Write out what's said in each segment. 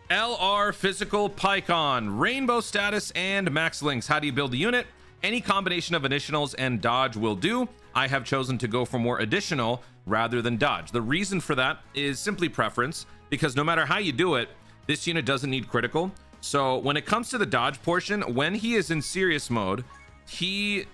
LR Physical Pikkon, Rainbow Status, and Max Links. How do you build a unit? Any combination of additionals and dodge will do. I have chosen to go for more additional rather than dodge. The reason for that is simply preference, because no matter how you do it, this unit doesn't need critical. So when it comes to the dodge portion, when he is in serious mode, the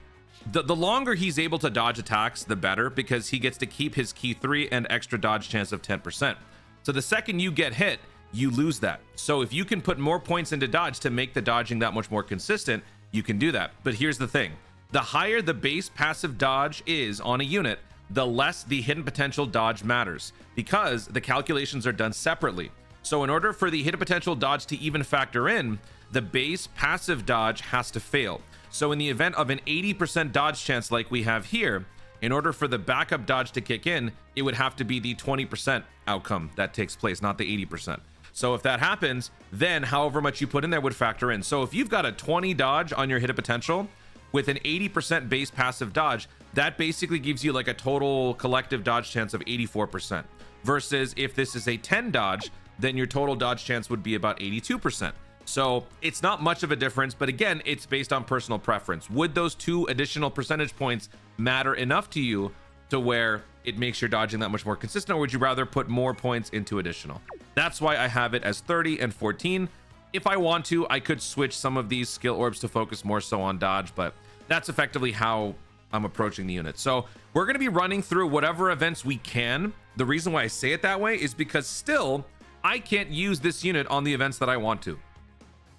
longer he's able to dodge attacks, the better, because he gets to keep his key 3 and extra dodge chance of 10%. So the second you get hit, you lose that. So if you can put more points into dodge to make the dodging that much more consistent, you can do that. But here's the thing. The higher the base passive dodge is on a unit, the less the hidden potential dodge matters, because the calculations are done separately. So in order for the hidden potential dodge to even factor in, the base passive dodge has to fail. So in the event of an 80% dodge chance like we have here, in order for the backup dodge to kick in, it would have to be the 20% outcome that takes place, not the 80%. So if that happens, then however much you put in there would factor in. So if you've got a 20 dodge on your hidden potential with an 80% base passive dodge, that basically gives you like a total collective dodge chance of 84%. Versus if this is a 10 dodge, then your total dodge chance would be about 82%. So it's not much of a difference, but again, it's based on personal preference. Would those 2 additional percentage points matter enough to you to where it makes your dodging that much more consistent, or would you rather put more points into additional? That's why I have it as 30 and 14. If I want to, I could switch some of these skill orbs to focus more so on dodge, but that's effectively how I'm approaching the unit. So we're going to be running through whatever events we can. The reason why I say it that way is because still, I can't use this unit on the events that I want to.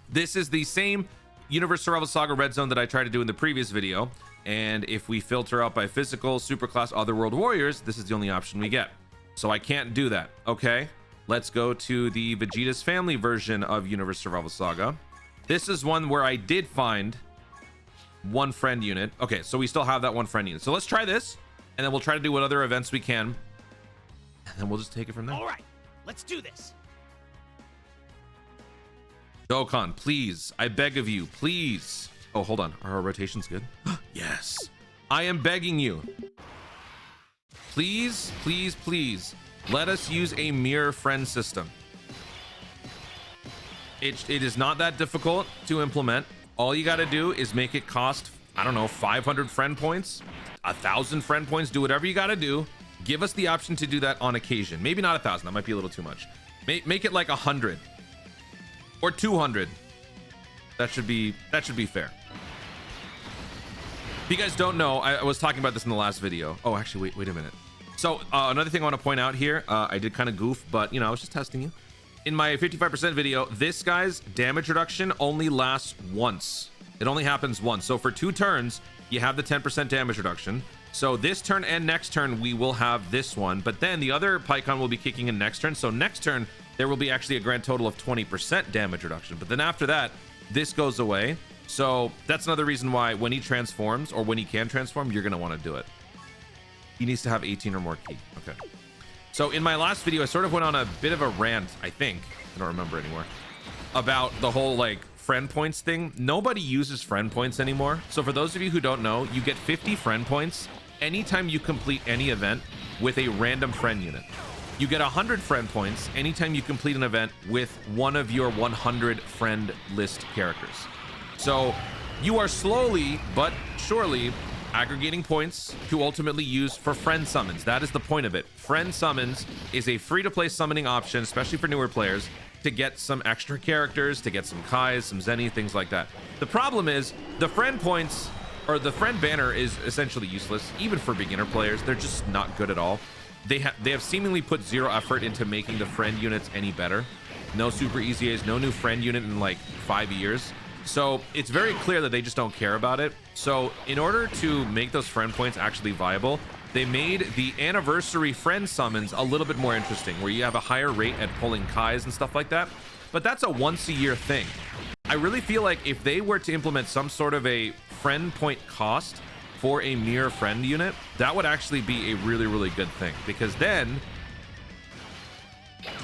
This is the same Universe Survival Saga Red Zone that I tried to do in the previous video. And if we filter out by physical, superclass, Otherworld Warriors, this is the only option we get. So I can't do that. Okay, let's go to the Vegeta's Family version of Universe Survival Saga. This is one where I did find one friend unit. Okay, so we still have that one friend unit. So let's try this, and then we'll try to do what other events we can. And then we'll just take it from there. All right, let's do this. Dokkan, please, I beg of you, please. Oh, hold on. Are our rotations good? Yes. I am begging you. Please, please, please. Let us use a mirror friend system. It is not that difficult to implement. All you got to do is make it cost, I don't know, 500 friend points, 1,000 friend points. Do whatever you got to do. Give us the option to do that on occasion. Maybe not 1,000. That might be a little too much. Make it like 100 or 200. That should be fair. If you guys don't know, I was talking about this in the last video. Oh, actually, wait a minute. So another thing I want to point out here, I did kind of goof, but you know, I was just testing you. In my 55% video, this guy's damage reduction only lasts once. It only happens once. So for 2 turns, you have the 10% damage reduction. So this turn and next turn, we will have this one, but then the other Pikkon will be kicking in next turn. So next turn, there will be actually a grand total of 20% damage reduction. But then after that, this goes away. So that's another reason why when he transforms, or when he can transform, you're going to want to do it. He needs to have 18 or more key. Okay. So in my last video, I sort of went on a bit of a rant, I think. I don't remember anymore. About the whole like friend points thing. Nobody uses friend points anymore. So for those of you who don't know, you get 50 friend points anytime you complete any event with a random friend unit. You get 100 friend points anytime you complete an event with one of your 100 friend list characters. So you are slowly but surely aggregating points to ultimately use for friend summons. That is the point of it. Friend summons is a free-to-play summoning option, especially for newer players, to get some extra characters, to get some Kais, some Zenny, things like that. The problem is the friend points, or the friend banner, is essentially useless, even for beginner players. They're just not good at all. They have seemingly put 0 effort into making the friend units any better. No super EZAs, no new friend unit in like 5 years. So it's very clear that they just don't care about it. So in order to make those friend points actually viable, they made the anniversary friend summons a little bit more interesting, where you have a higher rate at pulling Kais and stuff like that. But that's a once-a-year thing. I really feel like if they were to implement some sort of a friend point cost for a mirror friend unit, that would actually be a really, really good thing, because then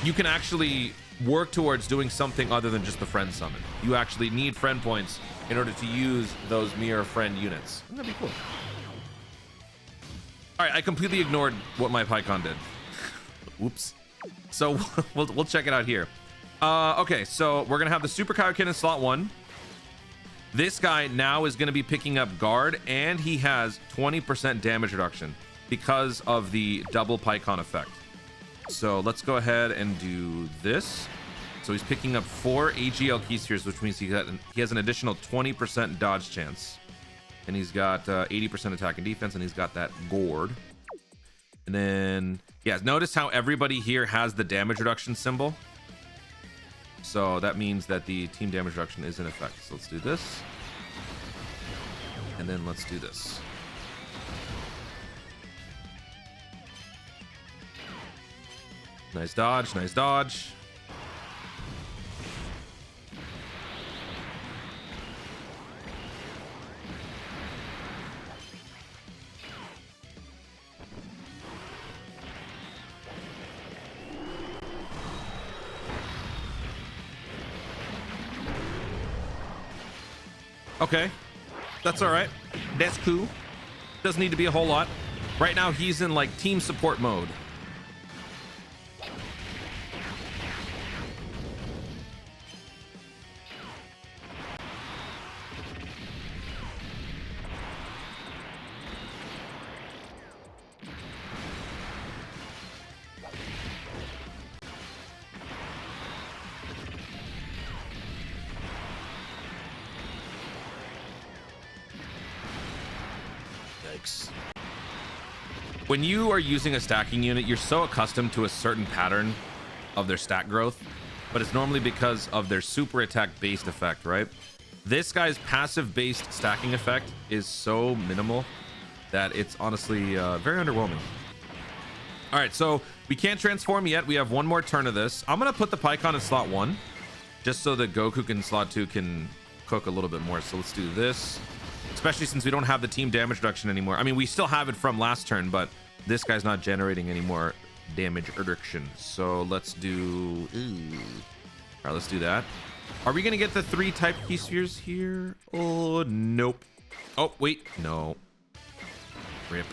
you can actually work towards doing something other than just the friend summon. You actually need friend points in order to use those mirror friend units. Wouldn't that be cool? All right, I completely ignored what my Pikkon did. Oops. So we'll check it out here. Okay, so we're gonna have the Super Kaioken in slot 1. This guy now is gonna be picking up guard, and he has 20% damage reduction because of the double Pikkon effect. So let's go ahead and do this. So he's picking up 4 AGL key spheres, which means he has an additional 20% dodge chance. And he's got 80% attack and defense, and he's got that gourd. And then, yeah, notice how everybody here has the damage reduction symbol. So that means that the team damage reduction is in effect. So let's do this. And then let's do this. Nice dodge, nice dodge. Okay, that's all right. That's cool. Doesn't need to be a whole lot. Right now, he's in like team support mode. When you are using a stacking unit, you're so accustomed to a certain pattern of their stat growth, but it's normally because of their super attack based effect, right? This guy's passive based stacking effect is so minimal that it's honestly very underwhelming. All right, so we can't transform yet. We have one more turn of this. I'm gonna put the Pikkon in slot 1 just so that Goku in slot 2 can cook a little bit more. So let's do this, especially since we don't have the team damage reduction anymore. I mean, we still have it from last turn, but this guy's not generating any more damage reduction. So let's do... All right, let's do that. Are we gonna get the 3 type key spheres here? Oh, nope. Oh, wait, no. Rip.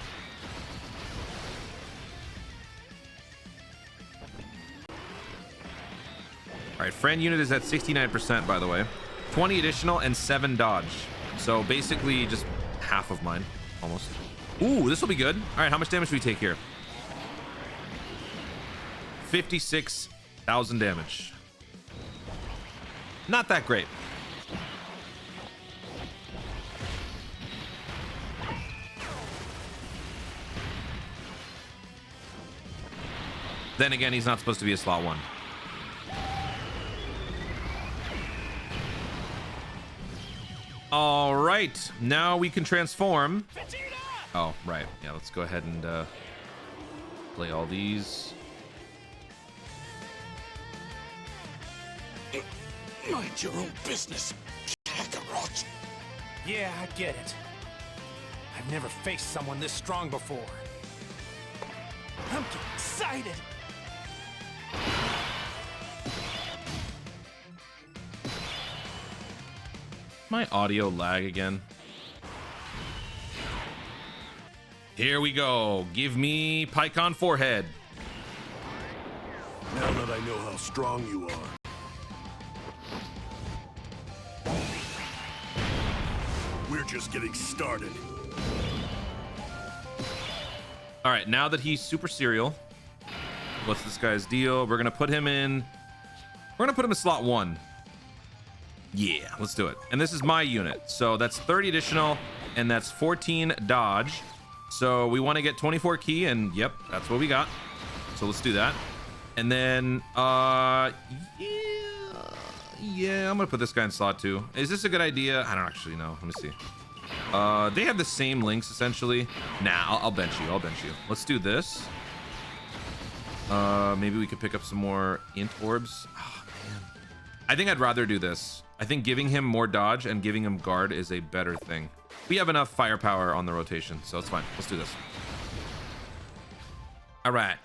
All right, friend unit is at 69%, by the way. 20 additional and 7 dodge. So basically just half of mine, almost. Ooh, this will be good. All right, how much damage do we take here? 56,000 damage. Not that great. Then again, he's not supposed to be a slot 1. All right, now we can transform. Oh, right. Yeah, let's go ahead and play all these. Mind your own business, Kakarot. Yeah, I get it. I've never faced someone this strong before. I'm getting excited. My audio lag again. Here we go. Give me Pikkon forehead. Now that I know how strong you are. We're just getting started. All right, now that he's super serial, what's this guy's deal? We're gonna put him in. We're gonna put him in slot 1. Yeah, let's do it. And this is my unit, so that's 30 additional, and that's 14 dodge. So we want to get 24 key, and yep, that's what we got. So let's do that. And then, yeah, I'm gonna put this guy in slot 2. Is this a good idea? I don't actually know. Let me see. They have the same links essentially. Nah, I'll bench you. I'll bench you. Let's do this. Maybe we could pick up some more int orbs. Oh, man. I think I'd rather do this. I think giving him more dodge and giving him guard is a better thing. We have enough firepower on the rotation, so it's fine. Let's do this. All right.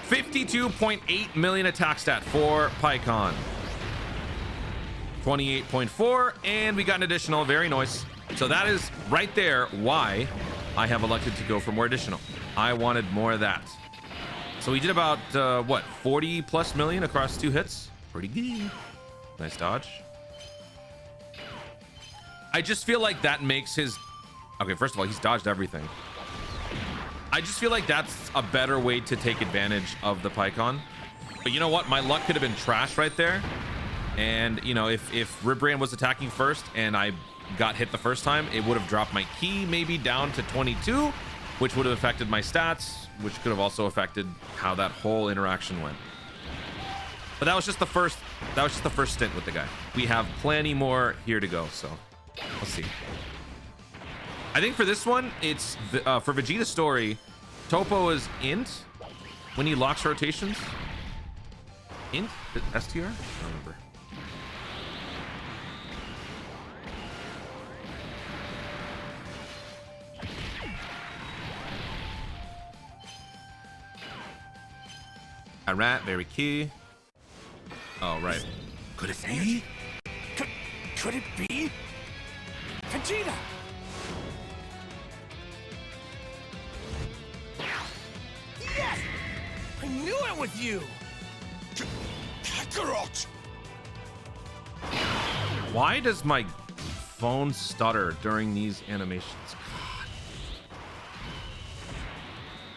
52.8 million attack stat for Pikkon. 28.4, and we got an additional. Very nice. So that is right there why I have elected to go for more additional. I wanted more of that. So we did about, what, 40 plus million across 2 hits? Pretty good. Nice dodge. I just feel like that makes his... Okay, first of all, he's dodged everything. I just feel like that's a better way to take advantage of the Pikkon. But you know what? My luck could have been trash right there. And, you know, if Ribbrain was attacking first and I got hit the first time, it would have dropped my key maybe down to 22, which would have affected my stats, which could have also affected how that whole interaction went. But that was just the first stint with the guy. We have plenty more here to go, so let's see. I think for this one, it's for Vegeta's story, Topo is int when he locks rotations. Int? STR? I don't remember. Alright, very key. Oh, right. Could it be? Could it be? Vegeta! Yes! I knew it was you! Kakarot! Why does my phone stutter during these animations? God.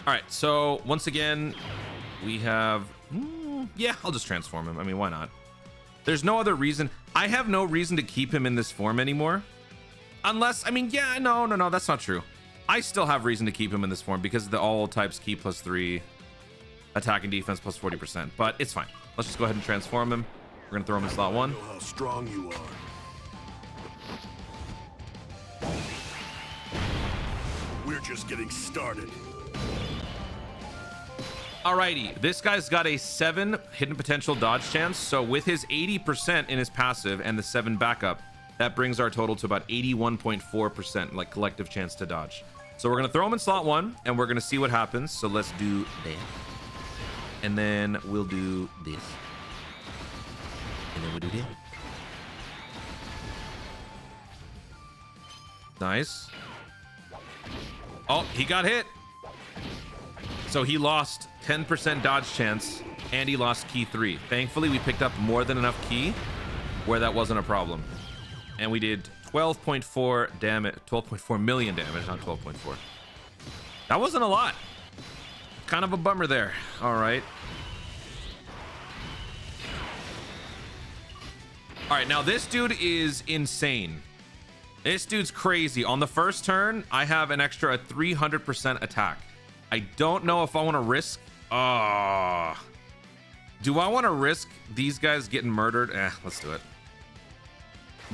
All right, so once again, we have... yeah, I'll just transform him. I mean, why not? There's no other reason. I have no reason to keep him in this form anymore. Unless, I mean, yeah, no, that's not true. I still have reason to keep him in this form because the all types key +3, attack and defense +40%, but it's fine. Let's just go ahead and transform him. We're gonna throw him in slot 1. Know how strong you are. We're just getting started. Alrighty, this guy's got a 7 hidden potential dodge chance. So with his 80% in his passive and the 7 backup, that brings our total to about 81.4% like collective chance to dodge. So we're gonna throw him in slot 1 and we're gonna see what happens. So let's do that. And then we'll do this. And then we'll do that. Nice. Oh, he got hit. So he lost 10% dodge chance and he lost key 3. Thankfully, we picked up more than enough key where that wasn't a problem. And we did 12.4 damage, 12.4 million damage, not 12.4. That wasn't a lot. Kind of a bummer there. All right. All right, now this dude is insane. This dude's crazy. On the first turn, I have an extra 300% attack. I don't know if I want to risk. Do I want to risk these guys getting murdered? Let's do it.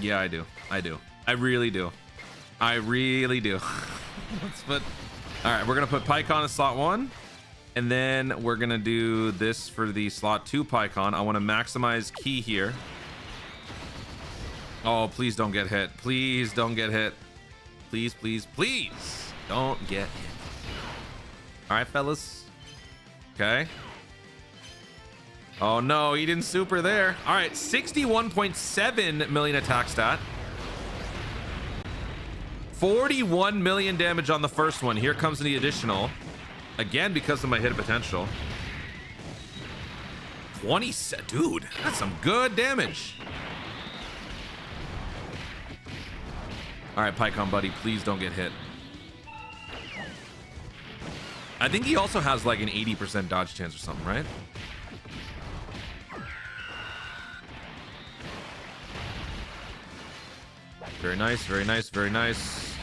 Yeah, I do. I really do. Let's put... All right, we're going to put Pikkon in slot 1. And then we're going to do this for the slot 2 Pikkon. I want to maximize key here. Oh, please don't get hit. Please don't get hit. Please, please, please don't get hit. All right, fellas. Okay. Oh, no, he didn't super there. All right, 61.7 million attack stat. 41 million damage on the first one. Here comes the additional. Again, because of my hit potential. 20, dude, that's some good damage. All right, Pikkon buddy, please don't get hit. I think he also has like an 80% dodge chance or something, right? Very nice, very nice, very nice.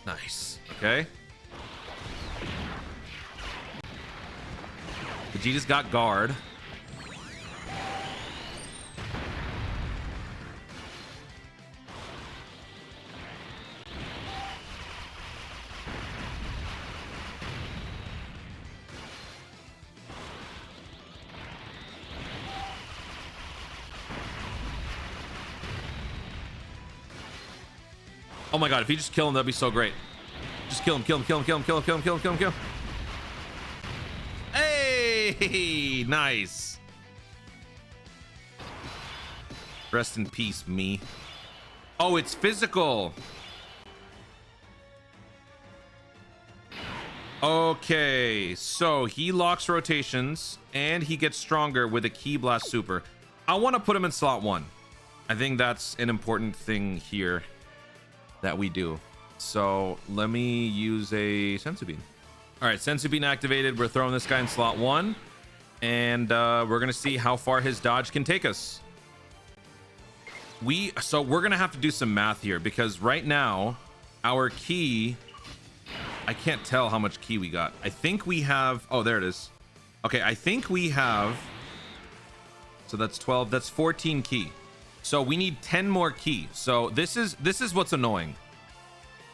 Nice. Okay. Vegeta's got guard. Oh my god, if he just kill him, that'd be so great. Just kill him, kill him, kill him, kill him, kill him, kill him, kill him, kill him, kill him. Hey, nice. Rest in peace, me. Oh, it's physical. Okay, so he locks rotations and he gets stronger with a Ki Blast Super. I want to put him in slot 1. I think that's an important thing here that we do. So let me use a Senzu Bean. All right, Senzu Bean activated. We're throwing this guy in slot 1, and we're gonna see how far his dodge can take us. So we're gonna have to do some math here, because right now our Ki, I can't tell how much Ki we got. I think we have, oh, there it is. Okay, I think we have, so that's 12, that's 14 Ki. So we need 10 more Ki. So this is what's annoying.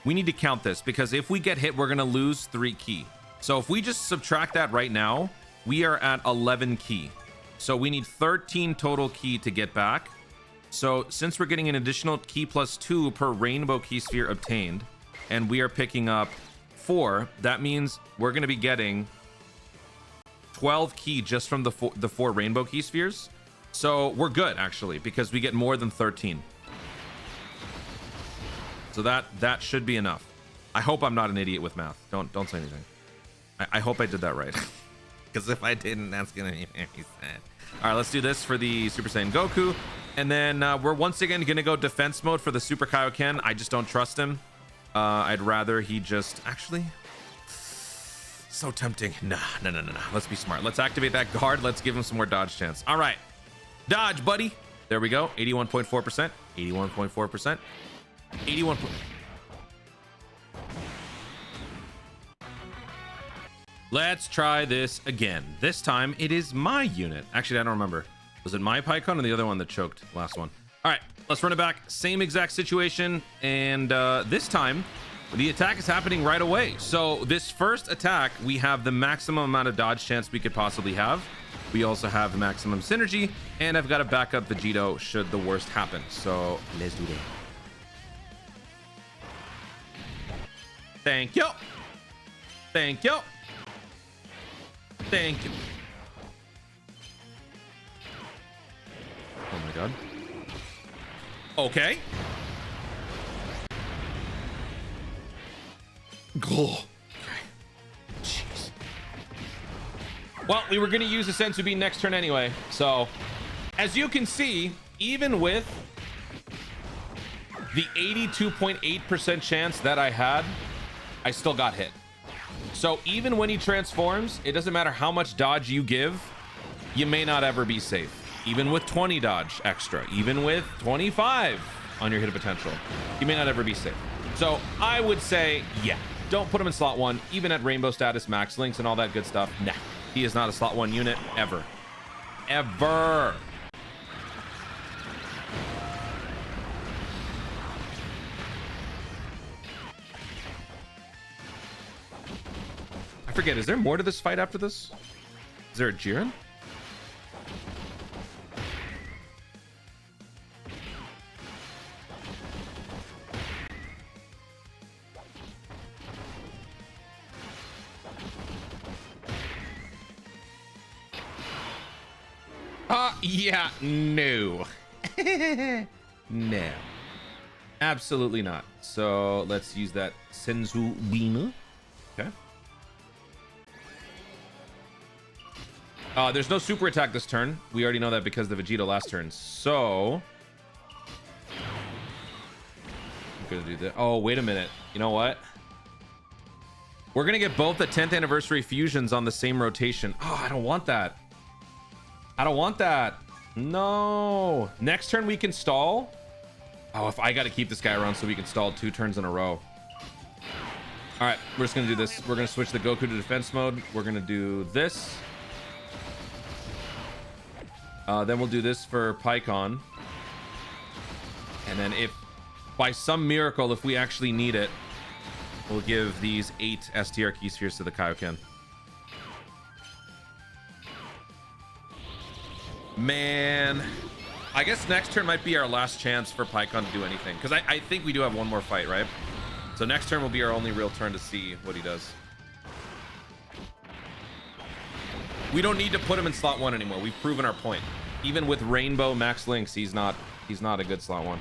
We need to count this, because if we get hit, we're gonna lose 3 Ki. So if we just subtract that right now, we are at 11 Ki. So we need 13 total Ki to get back. So since we're getting an additional Ki plus 2 per rainbow Ki sphere obtained, and we are picking up 4, that means we're going to be getting 12 Ki just from the 4 rainbow Ki spheres. So we're good, actually, because we get more than 13. So that should be enough. I hope I'm not an idiot with math. Don't say anything. I hope I did that right. Because if I didn't, that's gonna be very sad. All right, let's do this for the Super Saiyan Goku. And then we're once again gonna go defense mode for the Super Kaioken. I just don't trust him. I'd rather he just, actually, so tempting. No. Let's be smart. Let's activate that guard. Let's give him some more dodge chance. All right, dodge, buddy. There we go. 81.4%. 81.4%. 81. Let's try this again. This time it is my unit. Actually, I don't remember. Was it my Paikuhan or the other one that choked? Last one. All right, let's run it back. Same exact situation. And this time, the attack is happening right away. So this first attack, we have the maximum amount of dodge chance we could possibly have. We also have maximum synergy. And I've got a backup Vegito should the worst happen. So let's do that. Thank you. Thank you. Thank you. Oh my god. Okay. Go. Okay. Jeez. Well, we were going to use a Senzu Bean next turn anyway. So, as you can see, even with the 82.8% chance that I had, I still got hit. So even when he transforms, it doesn't matter how much dodge you give, you may not ever be safe. Even with 20 dodge extra, even with 25 on your hit potential, you may not ever be safe. So I would say, yeah, don't put him in slot 1, even at rainbow status, max links, and all that good stuff. Nah, he is not a slot 1 unit ever. Ever. I forget, is there more to this fight after this? Is there a Jiren? Yeah, no. No. Absolutely not. So let's use that Senzu Bean. Okay. There's no super attack this turn. We already know that because of the Vegeta last turn. So I'm gonna do that. Oh, wait a minute. You know what? We're gonna get both the 10th anniversary fusions on the same rotation. Oh, I don't want that. I don't want that. No. Next turn we can stall. Oh, if I got to keep this guy around so we can stall 2 turns in a row. All right, we're just gonna do this. We're gonna switch the Goku to defense mode. We're gonna do this. Then we'll do this for Pikkon. And then if by some miracle, if we actually need it, we'll give these 8 STR Ki spheres to the Kaioken. Man, I guess next turn might be our last chance for Pikkon to do anything, because I think we do have one more fight, right? So next turn will be our only real turn to see what he does. We don't need to put him in slot 1 anymore. We've proven our point. Even with Rainbow Max Links, he's not a good slot 1.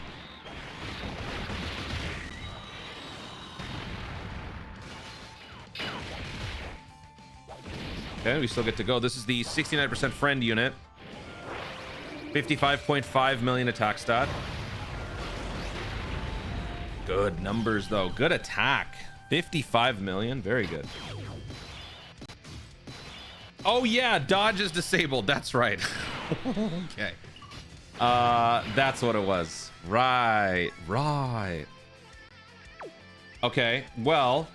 Okay, we still get to go. This is the 69% friend unit. 55.5 million attack stat. Good numbers, though. Good attack. 55 million. Very good. Oh, yeah. Dodge is disabled. That's right. Okay. That's what it was. Right. Right. Okay. Well,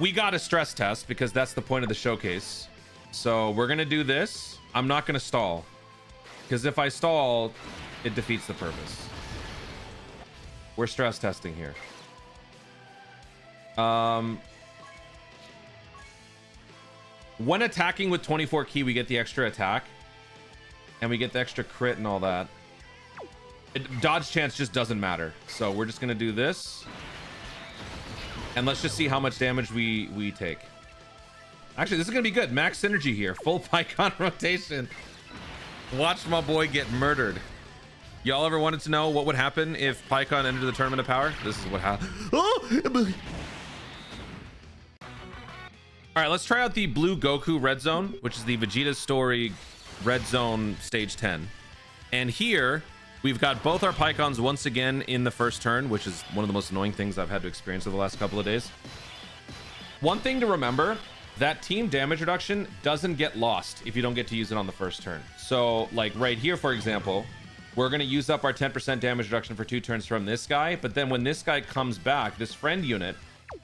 we got a stress test because that's the point of the showcase. So we're going to do this. I'm not going to stall. Because if I stall, it defeats the purpose. We're stress testing here. When attacking with 24 ki, we get the extra attack. And we get the extra crit and all that. Dodge chance just doesn't matter. So we're just going to do this. And let's just see how much damage we take. Actually, this is going to be good. Max synergy here. Full Pikkon rotation. Watch my boy get murdered. Y'all ever wanted to know what would happen if Pikkon entered the Tournament of Power? This is what happened. Oh! All right, let's try out the Blue Goku Red Zone, which is the Vegeta Story Red Zone Stage 10. And here, we've got both our Pikkons once again in the first turn, which is one of the most annoying things I've had to experience over the last couple of days. One thing to remember, that team damage reduction doesn't get lost if you don't get to use it on the first turn. So, like right here, for example, we're going to use up our 10% damage reduction for 2 turns from this guy. But then when this guy comes back, this friend unit,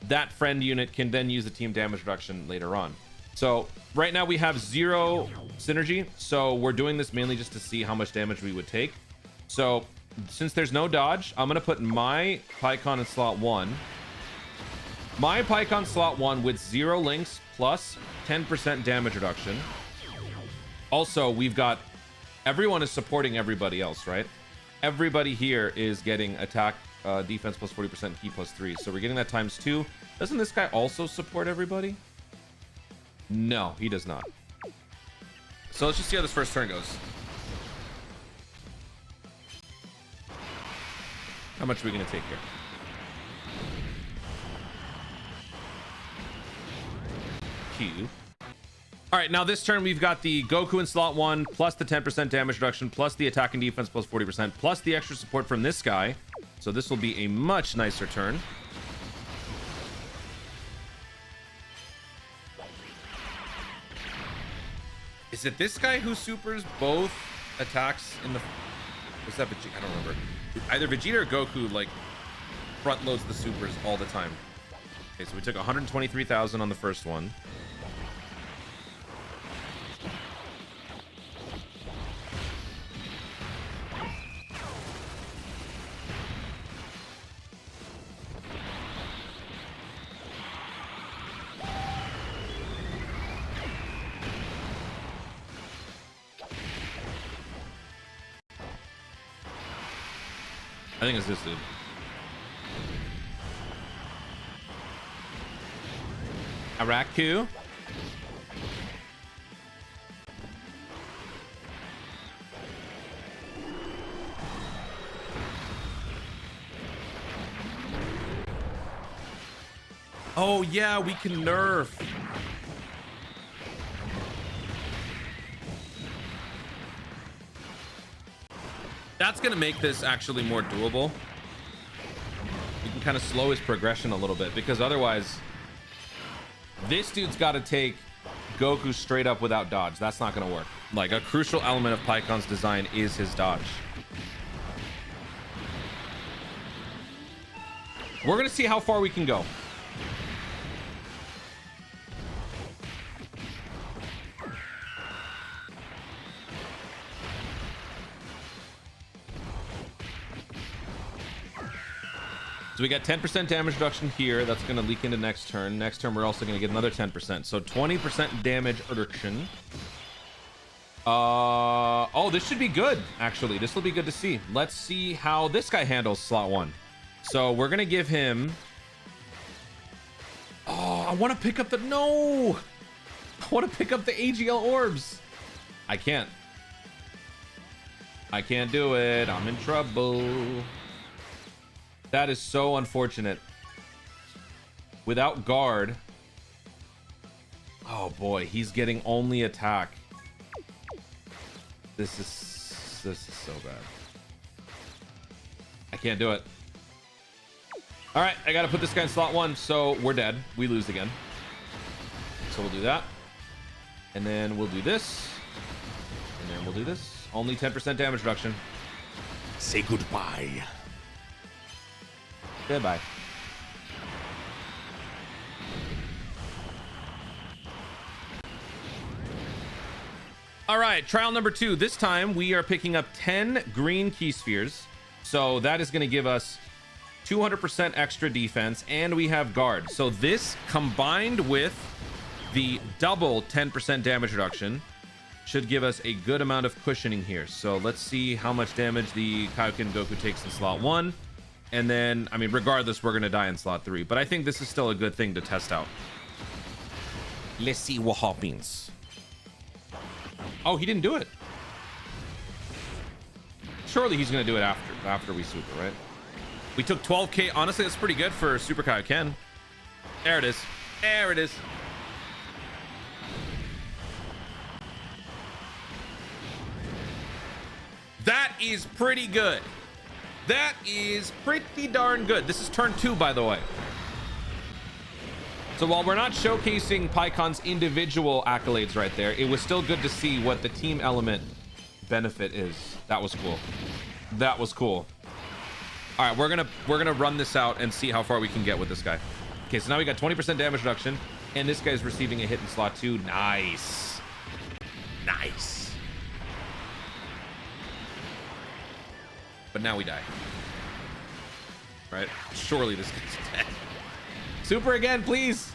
that friend unit can then use the team damage reduction later on. So right now we have 0 synergy. So we're doing this mainly just to see how much damage we would take. So since there's no dodge, I'm going to put my Pikkon in slot 1. My Pikkon slot 1 with 0 links plus 10% damage reduction. Also, we've got... Everyone is supporting everybody else, right? Everybody here is getting attack, defense plus 40%, ki plus 3. So we're getting that times 2. Doesn't this guy also support everybody? No, he does not. So let's just see how this first turn goes. How much are we going to take here? Q. All right, now this turn we've got the Goku in slot 1 plus the 10% damage reduction plus the attack and defense plus 40% plus the extra support from this guy. So this will be a much nicer turn. Is it this guy who supers both attacks in the... Was that Vegeta? I don't remember. Either Vegeta or Goku like front loads the supers all the time. Okay, so we took 123,000 on the first one. I think it's this dude. Araku. Oh yeah, we can nerf. That's going to make this actually more doable. We can kind of slow his progression a little bit because otherwise this dude's got to take Goku straight up without dodge. That's not going to work. Like a crucial element of Pikkon's design is his dodge. We're going to see how far we can go. So we got 10% damage reduction here. That's going to leak into next turn. Next turn, we're also going to get another 10%. So 20% damage reduction. Oh, this should be good, actually. This will be good to see. Let's see how this guy handles slot 1. So we're going to give him... Oh, I want to pick up the... No! I want to pick up the AGL orbs. I can't. I can't do it. I'm in trouble. That is so unfortunate. Without guard. Oh boy, he's getting only attack. This is so bad. I can't do it. All right, I gotta put this guy in slot 1, so we're dead. We lose again. So we'll do that. And then we'll do this. And then we'll do this. Only 10% damage reduction. Say goodbye. Goodbye. All right, trial number 2. This time we are picking up 10 green key spheres. So that is going to give us 200% extra defense, and we have guard. So this combined with the double 10% damage reduction should give us a good amount of cushioning here. So let's see how much damage the Kaioken Goku takes in slot 1. And then, I mean, regardless, we're going to die in slot 3. But I think this is still a good thing to test out. Let's see what happens. Oh, he didn't do it. Surely he's going to do it after we super, right? We took 12k. Honestly, that's pretty good for Super Kaioken. There it is. There it is. That is pretty good. That is pretty darn good. This is turn 2, by the way. So while we're not showcasing Paikon's individual accolades right there, it was still good to see what the team element benefit is. That was cool. That was cool. All right, we're gonna run this out and see how far we can get with this guy. Okay, so now we got 20% damage reduction, and this guy's receiving a hit in slot 2. Nice. Nice. But now we die. Right? Surely this guy's dead. Super again, please.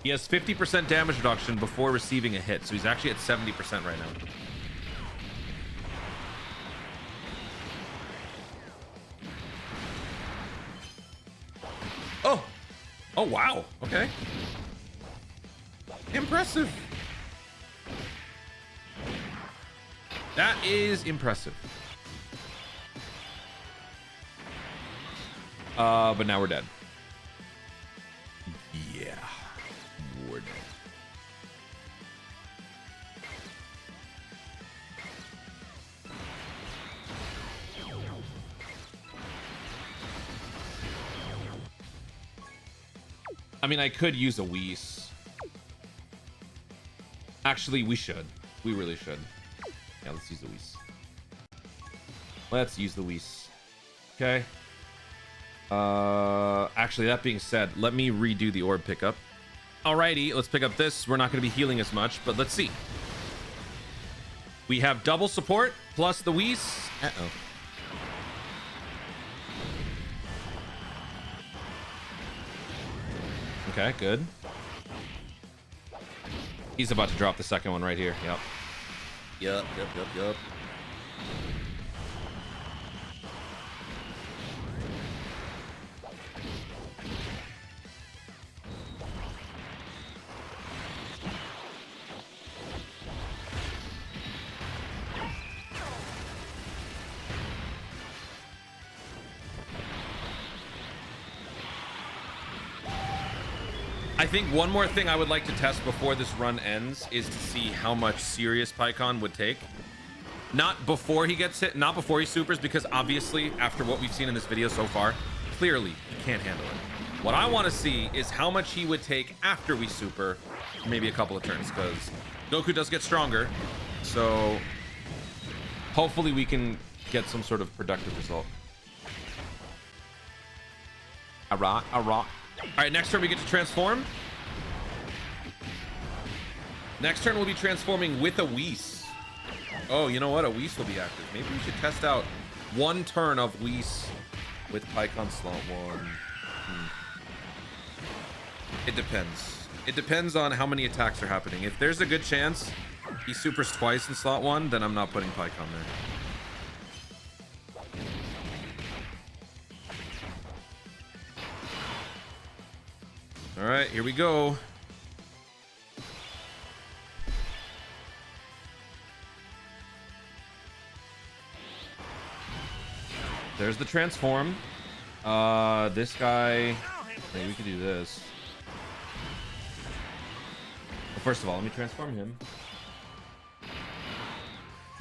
He has 50% damage reduction before receiving a hit, so he's actually at 70% right now. Oh! Oh, wow. Okay. Impressive. That is impressive. But now we're dead. Yeah. We're dead. I mean, I could use a Whis. Actually, we should. We really should. Yeah, let's use the Whis. Let's use the Whis. Okay. Actually, that being said, let me redo the orb pickup. Alrighty, let's pick up this. We're not going to be healing as much, but let's see. We have double support plus the Whis. Uh-oh. Okay, good. He's about to drop the second one right here. Yep. Yep. I think one more thing I would like to test before this run ends is to see how much serious Paikon would take. Not before he gets hit, not before he supers, because obviously, after what we've seen in this video so far, clearly he can't handle it. What I want to see is how much he would take after we super, maybe a couple of turns, because Goku does get stronger. So hopefully we can get some sort of productive result. Alright. All right, next turn we get to transform. Next turn we'll be transforming with a Whis. Oh, you know what? A Whis will be active. Maybe we should test out one turn of Whis with Paikon slot 1. It depends. It depends on how many attacks are happening. If there's a good chance he supers twice in slot 1, then I'm not putting Paikon there. All right, here we go. There's the transform. This guy. Hey, we could do this. Well, first of all, let me transform him.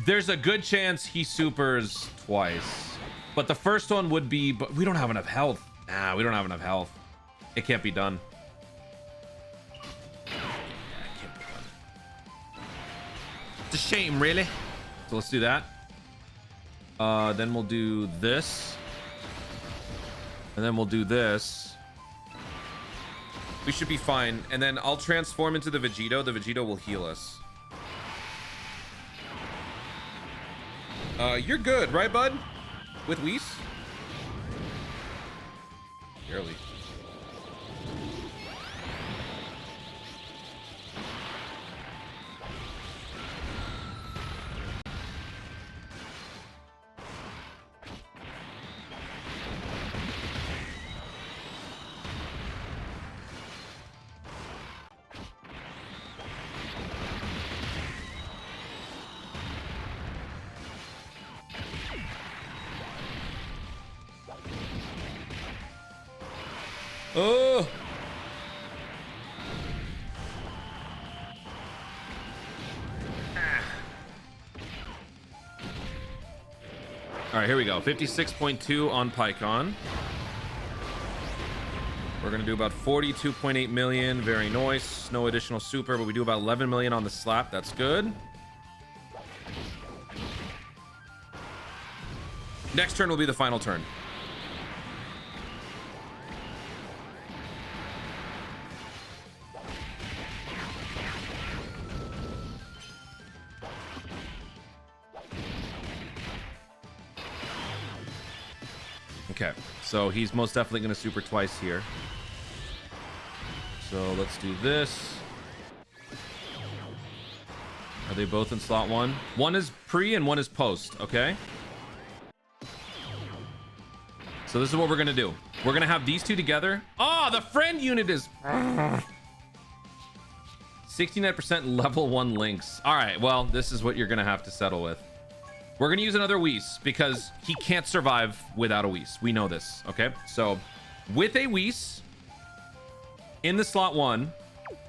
There's a good chance he supers twice, but the first one would be. But we don't have enough health. Nah, we don't have enough health. It can't be done. Yeah, it can't be done. It's a shame, really. So let's do that. Then we'll do this. And then we'll do this. We should be fine. And then I'll transform into the Vegito. The Vegito will heal us. You're good, right, bud? With Whis? Barely. Oh! All right, here we go. 56.2 on Pikkon. We're gonna do about 42.8 million. Very nice. No additional super, but we do about 11 million on the slap. That's good. Next turn will be the final turn. Okay, so he's most definitely going to super twice here. So let's do this. Are they both in slot one? One is pre and one is post, okay? So this is what we're going to do. We're going to have these two together. Oh, the friend unit is... 69% level 1 links. All right, well, this is what you're going to have to settle with. We're going to use another Whis because he can't survive without a Whis. We know this, okay? So with a Whis in the slot 1,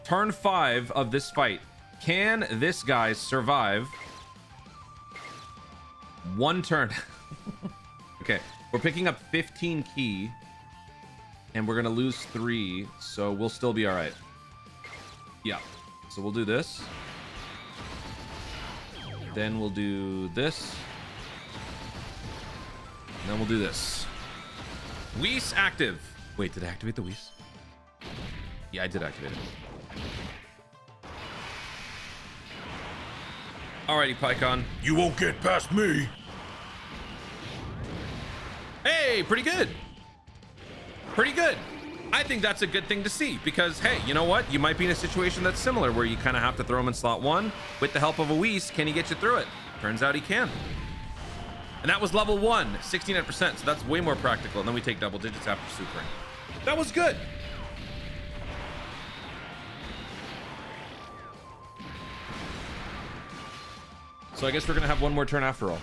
turn 5 of this fight, can this guy survive 1 turn? Okay, we're picking up 15 key and we're going to lose 3, so we'll still be all right. Yeah, so we'll do this. Then we'll do this. And then we'll do this. Whis active. Wait, did I activate the Whis? Yeah, I did activate it. Alrighty, Pikkon. You won't get past me. Hey, pretty good. Pretty good. I think that's a good thing to see because, hey, you know what? You might be in a situation that's similar where you kind of have to throw him in slot 1. With the help of a Whis, can he get you through it? Turns out he can. And that was level 1, 69%. So that's way more practical. And then we take double digits after supering. That was good. So I guess we're going to have one more turn after all.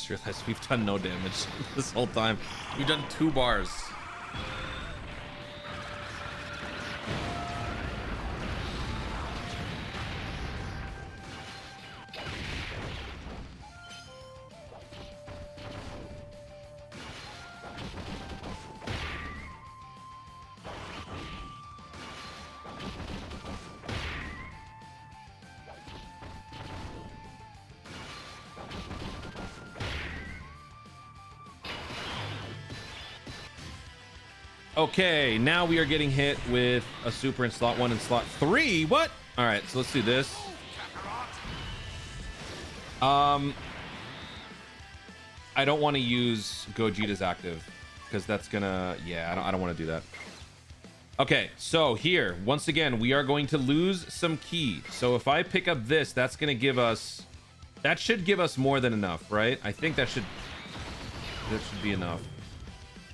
Realized we've done no damage this whole time. We've done 2 bars. Okay, now we are getting hit with a super in slot 1 and slot 3. What? All right, so let's do this. I don't want to use Gogeta's active because that's gonna, yeah, I don't want to do that. Okay, so here, once again, we are going to lose some ki. So if I pick up this, that's gonna give us, that should give us more than enough, right? I think that should be enough.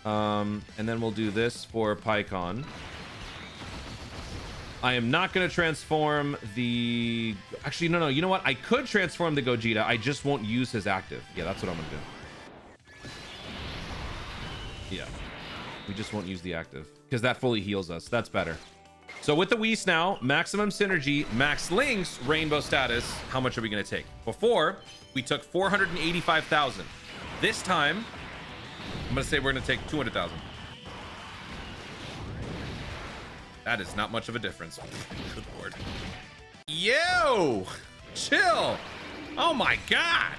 And then we'll do this for Pikkon. I am not going to transform the... Actually, no. You know what? I could transform the Gogeta. I just won't use his active. Yeah, that's what I'm going to do. Yeah. We just won't use the active because that fully heals us. That's better. So with the Whis now, maximum synergy, max links, rainbow status. How much are we going to take? Before, we took 485,000. This time, I'm going to say we're going to take 200,000. That is not much of a difference. Good lord. Yo! Chill! Oh my god!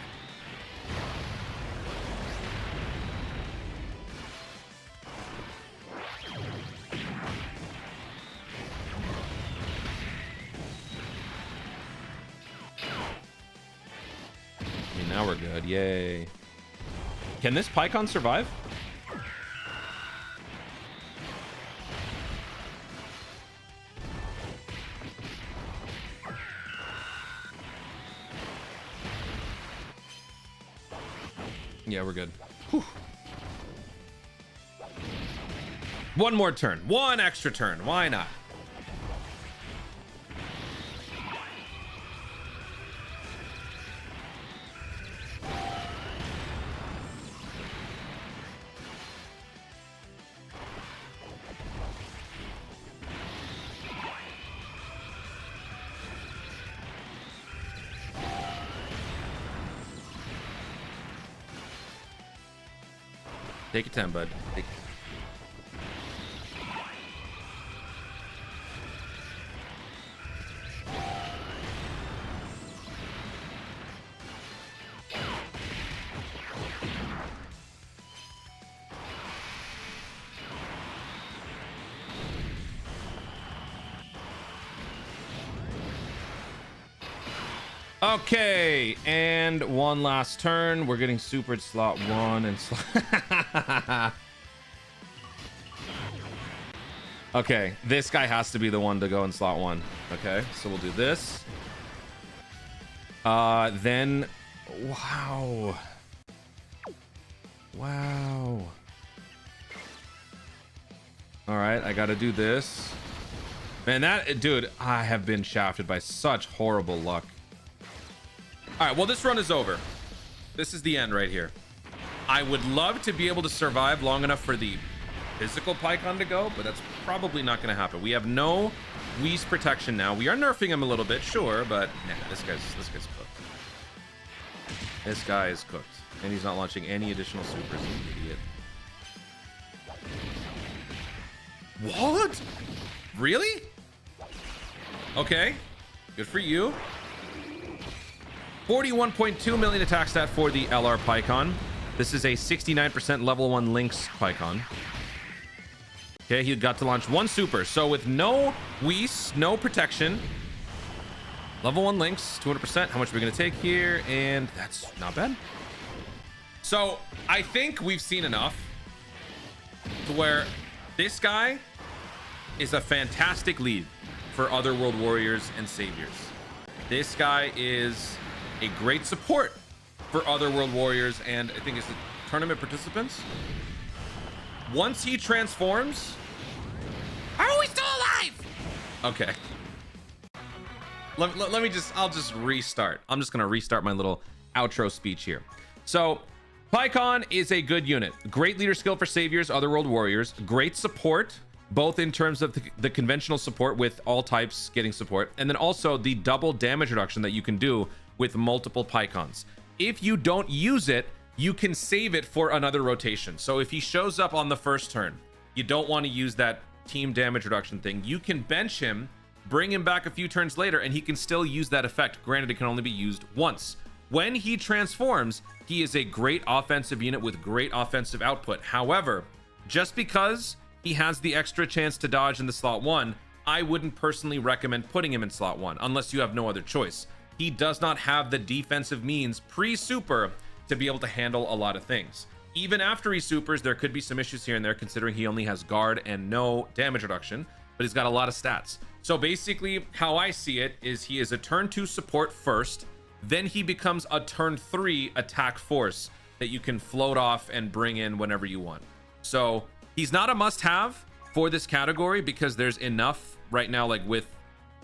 I mean, now we're good. Yay. Can this Pikkon survive? Yeah, we're good. Whew. One more turn. One extra turn. Why not? Take your time, bud. Okay, and one last turn. We're getting supered slot 1 and slot... Okay, this guy has to be the one to go in slot 1. Okay, so we'll do this. Then... Wow. Wow. Alright, I gotta do this. Man, that... Dude, I have been shafted by such horrible luck. All right, well, this run is over. This is the end right here. I would love to be able to survive long enough for the physical Pikkon to go, but that's probably not going to happen. We have no Whis protection now. We are nerfing him a little bit, sure, but nah, this guy's cooked. This guy is cooked, and he's not launching any additional supers. You idiot. What? Really? Okay, good for you. 41.2 million attack stat for the LR Pikkon. This is a 69% level 1 Lynx Pikkon. Okay, he got to launch 1 super. So with no Whis, no protection, level 1 Lynx, 200%. How much are we going to take here? And that's not bad. So I think we've seen enough to where this guy is a fantastic lead for other world warriors and saviors. This guy is a great support for other world warriors and I think it's the tournament participants. Once he transforms, how are we still alive? Okay, let me just, I'll just restart. I'm just gonna restart my little outro speech here. So Pikkon is a good unit, great leader skill for saviors, other world warriors, great support both in terms of the conventional support with all types getting support, and then also the double damage reduction that you can do with multiple Pikkons. If you don't use it, you can save it for another rotation. So if he shows up on the first turn, you don't want to use that team damage reduction thing. You can bench him, bring him back a few turns later, and he can still use that effect. Granted, it can only be used once. When he transforms, he is a great offensive unit with great offensive output. However, just because he has the extra chance to dodge in the slot 1, I wouldn't personally recommend putting him in slot 1 unless you have no other choice. he does not have the defensive means pre-super to be able to handle a lot of things. Even after he supers, there could be some issues here and there, considering he only has guard and no damage reduction, but he's got a lot of stats. So basically, how I see it is he is a turn 2 support first, then he becomes a turn 3 attack force that you can float off and bring in whenever you want. So he's not a must-have for this category because there's enough right now, like with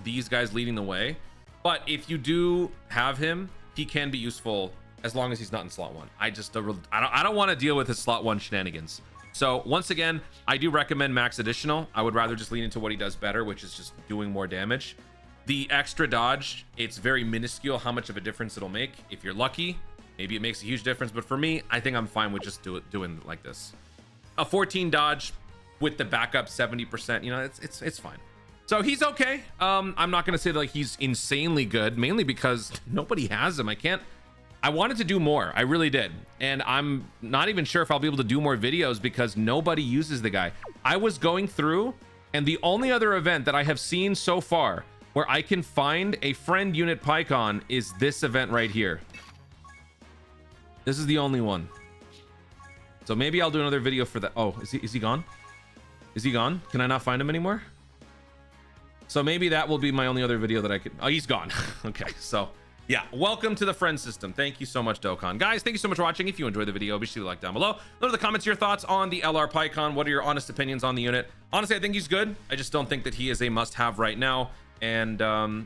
these guys leading the way. But if you do have him, he can be useful as long as he's not in slot 1. I don't want to deal with his slot 1 shenanigans. So once again, I do recommend max additional. I would rather just lean into what he does better, which is just doing more damage. The extra dodge, it's very minuscule how much of a difference it'll make. If you're lucky, maybe it makes a huge difference. But for me, I think I'm fine with just doing like this. A 14 dodge with the backup 70%, you know, it's fine. So he's okay. I'm not gonna say that like he's insanely good, mainly because nobody has him. I wanted to do more. I really did. And I'm not even sure if I'll be able to do more videos because nobody uses the guy. I was going through, and the only other event that I have seen so far where I can find a friend unit Pikkon is this event right here. This is the only one. So maybe I'll do another video for that. Oh, is he gone? Is he gone? Can I not find him anymore? So maybe that will be my only other video that I could. Oh, he's gone. Okay, so yeah, welcome to the friend system. Thank you so much, Dokkan. Guys, thank you so much for watching. If you enjoyed the video, be sure to like down below. Leave in the comments your thoughts on the LR Pikkon. What are your honest opinions on the unit? Honestly, I think he's good. I just don't think that he is a must-have right now. And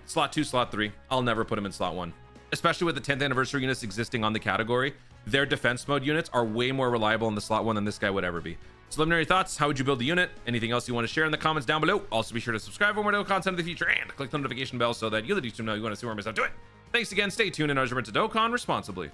slot 2, slot 3, I'll never put him in slot 1. Especially with the 10th anniversary units existing on the category. Their defense mode units are way more reliable in the slot 1 than this guy would ever be. So let me know your thoughts. How would you build the unit? Anything else you want to share in the comments down below? Also be sure to subscribe for more content in the future and click the notification bell so that you, the YouTube, know you want to see more myself do it. Thanks again. Stay tuned and always remember to Dokkan responsibly.